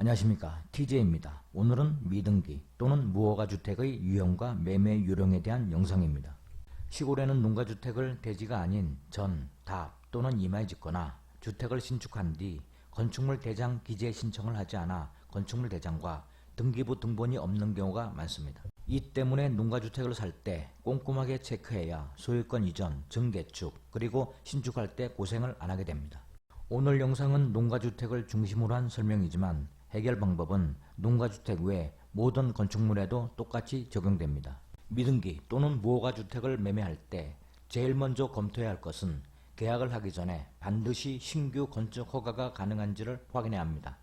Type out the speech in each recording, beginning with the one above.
안녕하십니까, TJ입니다. 오늘은 미등기 또는 무허가 주택의 유형과 매매 요령에 대한 영상입니다. 시골에는 농가주택을 대지가 아닌 전, 답 또는 임야에 짓거나 주택을 신축한 뒤 건축물 대장 기재 신청을 하지 않아 건축물 대장과 등기부 등본이 없는 경우가 많습니다. 이 때문에 농가주택을 살 때 꼼꼼하게 체크해야 소유권 이전, 증개축, 그리고 신축할 때 고생을 안 하게 됩니다. 오늘 영상은 농가주택을 중심으로 한 설명이지만 해결 방법은 농가주택 외 모든 건축물에도 똑같이 적용됩니다. 미등기 또는 무허가 주택을 매매할 때 제일 먼저 검토해야 할 것은 계약을 하기 전에 반드시 신규 건축 허가가 가능한지를 확인해야 합니다.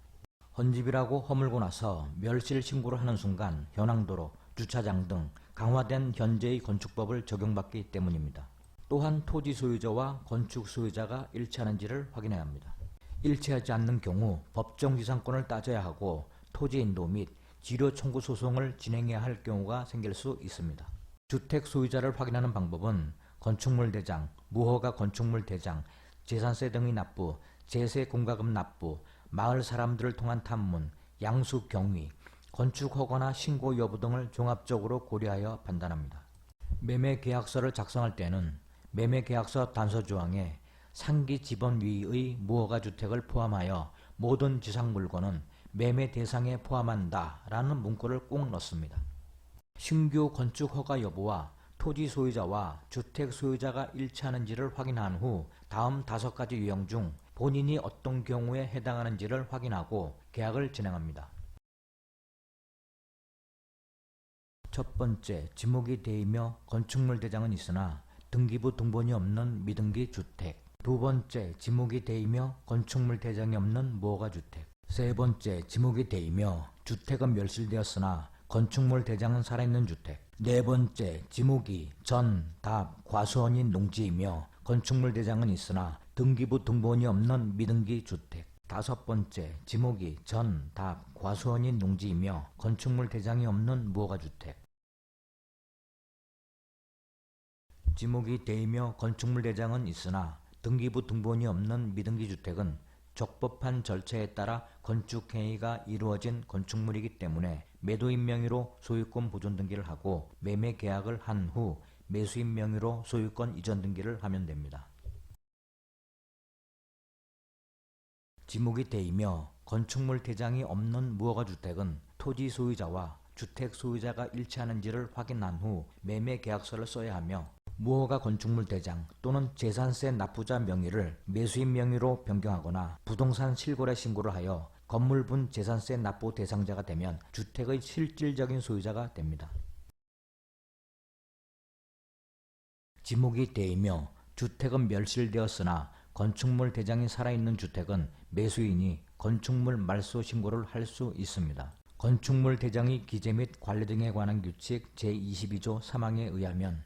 헌집이라고 허물고 나서 멸실 신고를 하는 순간 현황도로, 주차장 등 강화된 현재의 건축법을 적용받기 때문입니다. 또한 토지 소유자와 건축 소유자가 일치하는지를 확인해야 합니다. 일치하지 않는 경우 법정지상권을 따져야 하고 토지 인도 및 지료 청구 소송을 진행해야 할 경우가 생길 수 있습니다. 주택 소유자를 확인하는 방법은 건축물 대장, 무허가 건축물 대장, 재산세 등의 납부, 제세 공과금 납부, 마을 사람들을 통한 탐문, 양수 경위, 건축 허가나 신고 여부 등을 종합적으로 고려하여 판단합니다. 매매 계약서를 작성할 때는 매매 계약서 단서 조항에 상기 지번 위의 무허가 주택을 포함하여 모든 지상 물건은 매매 대상에 포함한다 라는 문구를 꼭 넣습니다. 신규 건축 허가 여부와 토지 소유자와 주택 소유자가 일치하는지를 확인한 후 다음 5가지 유형 중 본인이 어떤 경우에 해당하는지를 확인하고 계약을 진행합니다. 첫 번째, 지목이 되이며 건축물 대장은 있으나 등기부 등본이 없는 미등기 주택. 두 번째, 지목이 되이며 건축물 대장이 없는 무허가 주택. 세 번째, 지목이 되이며 주택은 멸실되었으나 건축물 대장은 살아있는 주택. 네 번째, 지목이 전, 답, 과수원인 농지이며 건축물 대장은 있으나 등기부 등본이 없는 미등기 주택. 다섯 번째, 지목이 전, 답, 과수원인 농지이며 건축물 대장이 없는 무허가 주택. 지목이 되이며 건축물 대장은 있으나 등기부 등본이 없는 미등기 주택은 적법한 절차에 따라 건축행위가 이루어진 건축물이기 때문에 매도인 명의로 소유권 보존 등기를 하고 매매 계약을 한 후 매수인 명의로 소유권 이전 등기를 하면 됩니다. 지목이 되이며 건축물 대장이 없는 무허가 주택은 토지 소유자와 주택 소유자가 일치하는지를 확인한 후 매매 계약서를 써야 하며 무허가 건축물 대장 또는 재산세 납부자 명의를 매수인 명의로 변경하거나 부동산 실거래 신고를 하여 건물분 재산세 납부 대상자가 되면 주택의 실질적인 소유자가 됩니다. 지목이 되이며 주택은 멸실되었으나 건축물 대장이 살아있는 주택은 매수인이 건축물 말소 신고를 할 수 있습니다. 건축물 대장의 기재 및 관리 등에 관한 규칙 제22조 3항에 의하면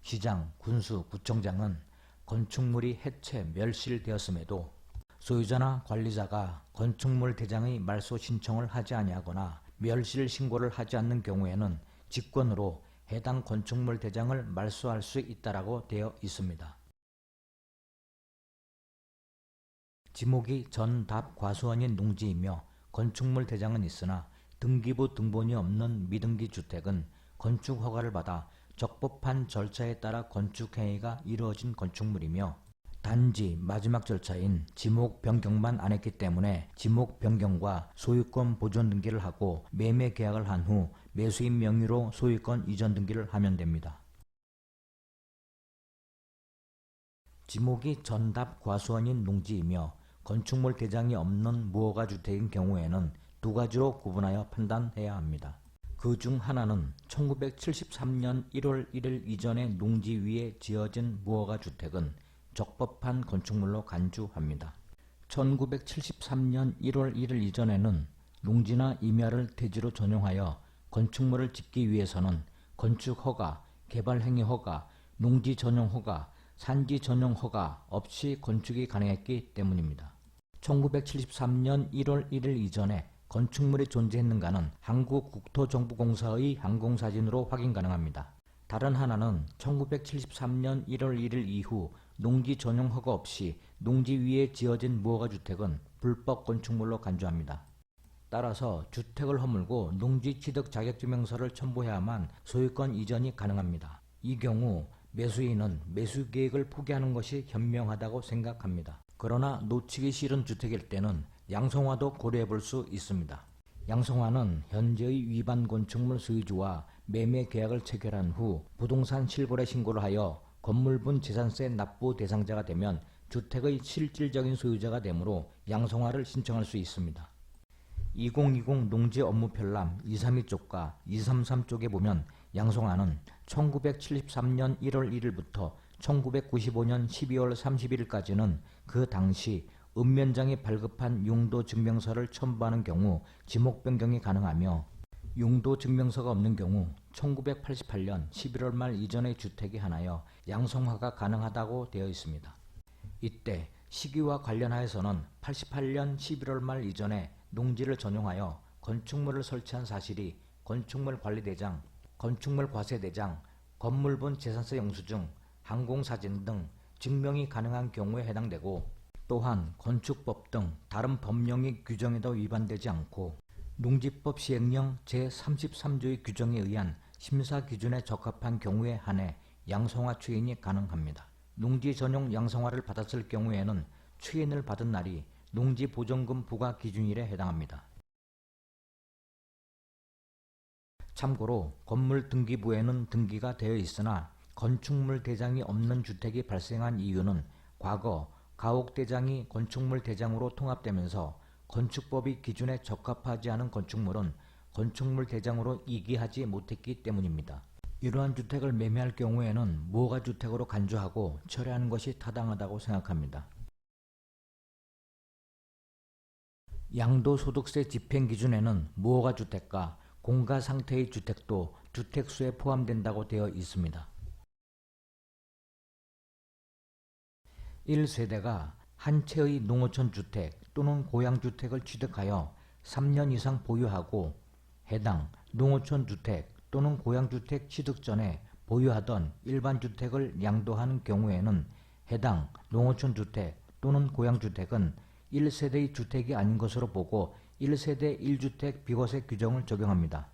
시장, 군수, 구청장은 건축물이 해체, 멸실되었음에도 소유자나 관리자가 건축물 대장의 말소 신청을 하지 아니하거나 멸실 신고를 하지 않는 경우에는 직권으로 해당 건축물 대장을 말소할 수 있다라고 되어 있습니다. 지목이 전, 답, 과수원인 농지이며 건축물 대장은 있으나 등기부 등본이 없는 미등기 주택은 건축 허가를 받아 적법한 절차에 따라 건축행위가 이루어진 건축물이며 단지 마지막 절차인 지목 변경만 안 했기 때문에 지목 변경과 소유권 보존 등기를 하고 매매 계약을 한 후 매수인 명의로 소유권 이전 등기를 하면 됩니다. 지목이 전, 답, 과수원인 농지이며 건축물 대장이 없는 무허가 주택인 경우에는 두 가지로 구분하여 판단해야 합니다. 그 중 하나는 1973년 1월 1일 이전에 농지 위에 지어진 무허가 주택은 적법한 건축물로 간주합니다. 1973년 1월 1일 이전에는 농지나 임야를 대지로 전용하여 건축물을 짓기 위해서는 건축 허가, 개발 행위 허가, 농지 전용 허가, 산지 전용 허가 없이 건축이 가능했기 때문입니다. 1973년 1월 1일 이전에 건축물이 존재했는가는 한국국토정보공사의 항공사진으로 확인 가능합니다. 다른 하나는 1973년 1월 1일 이후 농지 전용 허가 없이 농지 위에 지어진 무허가 주택은 불법 건축물로 간주합니다. 따라서 주택을 허물고 농지 취득 자격증명서를 첨부해야만 소유권 이전이 가능합니다. 이 경우 매수인은 매수 계획을 포기하는 것이 현명하다고 생각합니다. 그러나 놓치기 싫은 주택일 때는 양성화도 고려해 볼 수 있습니다. 양성화는 현재의 위반 건축물 소유주와 매매 계약을 체결한 후 부동산 실거래 신고를 하여 건물분 재산세 납부 대상자가 되면 주택의 실질적인 소유자가 되므로 양성화를 신청할 수 있습니다. 2020 농지 업무 편람 232쪽과 233쪽에 보면 양성화는 1973년 1월 1일부터 1995년 12월 31일까지는 그 당시 읍면장이 발급한 용도증명서를 첨부하는 경우 지목 변경이 가능하며 용도증명서가 없는 경우 1988년 11월 말 이전의 주택이 하나여 양성화가 가능하다고 되어 있습니다. 이때 시기와 관련하여서는 88년 11월 말 이전에 농지를 전용하여 건축물을 설치한 사실이 건축물관리대장, 건축물과세대장, 건물분 재산세 영수증, 항공사진 등 증명이 가능한 경우에 해당되고 또한 건축법 등 다른 법령의 규정에도 위반되지 않고 농지법 시행령 제33조의 규정에 의한 심사 기준에 적합한 경우에 한해 양성화 추인이 가능합니다. 농지 전용 양성화를 받았을 경우에는 추인을 받은 날이 농지보전금 부과 기준일에 해당합니다. 참고로 건물 등기부에는 등기가 되어 있으나 건축물 대장이 없는 주택이 발생한 이유는 과거 가옥대장이 건축물 대장으로 통합되면서 건축법의 기준에 적합하지 않은 건축물은 건축물 대장으로 이기하지 못했기 때문입니다. 이러한 주택을 매매할 경우에는 무허가주택으로 간주하고 철회하는 것이 타당하다고 생각합니다. 양도소득세 집행기준에는 무허가주택과 공가상태의 주택도 주택수에 포함된다고 되어 있습니다. 1세대가 한 채의 농어촌 주택 또는 고양주택을 취득하여 3년 이상 보유하고 해당 농어촌 주택 또는 고양주택 취득 전에 보유하던 일반주택을 양도하는 경우에는 해당 농어촌 주택 또는 고양주택은 1세대의 주택이 아닌 것으로 보고 1세대 1주택 비과세 규정을 적용합니다.